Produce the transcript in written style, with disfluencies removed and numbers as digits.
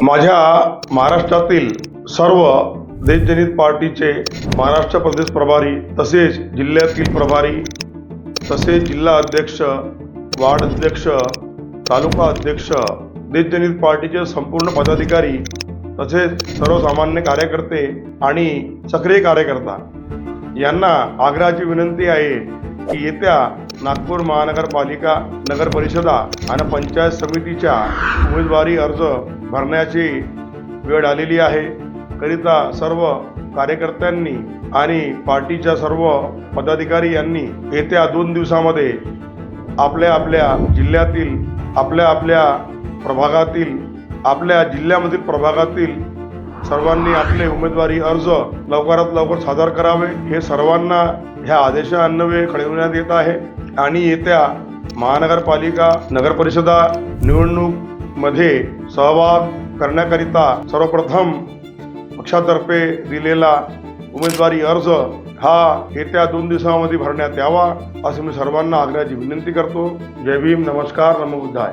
माझ्या महाराष्ट्रातील सर्व देशजनित पार्टीचे महाराष्ट्र प्रदेश प्रभारी तसेच जिल्ह्यातील प्रभारी तसेच जिल्हा अध्यक्ष, वार्ड अध्यक्ष, तालुका अध्यक्ष, देशजनित पार्टीचे संपूर्ण पदाधिकारी तसेच सर्वसामान्य कार्यकर्ते आणि सक्रिय कार्यकर्ता यांना आग्रहाची विनंती आहे की येत्या नागपूर महानगरपालिका, नगर परिषदा आणि पंचायत समितीच्या उमेदवारी अर्ज भरण्याची वेळ आलेली आहे. करिता सर्व कार्यकर्त्यांनी आणि पार्टीच्या सर्व पदाधिकारी यांनी येत्या 2 दिवसामध्ये आपल्या आपल्या जिल्ह्यातील, आपल्या आपल्या प्रभागातील, आपल्या जिल्ह्यामधील प्रभागातील सर्वांनी आपले उमेदवारी अर्ज लवकरात लवकर सादर करावे हे सर्वांना ह्या आदेशान्वये कळविण्यात येत आहे. आणि येत्या महानगरपालिका, नगर परिषदा निवडणूकमध्ये सहभाग करण्याकरिता सर्वप्रथम पक्षातर्फे दिलेला उमेदवारी अर्ज हा येत्या 2 दिवसामध्ये भरण्यात यावा असे मी सर्वांना आग्रहाची विनंती करतो. जय भीम, नमस्कार, नमो बुद्धाय.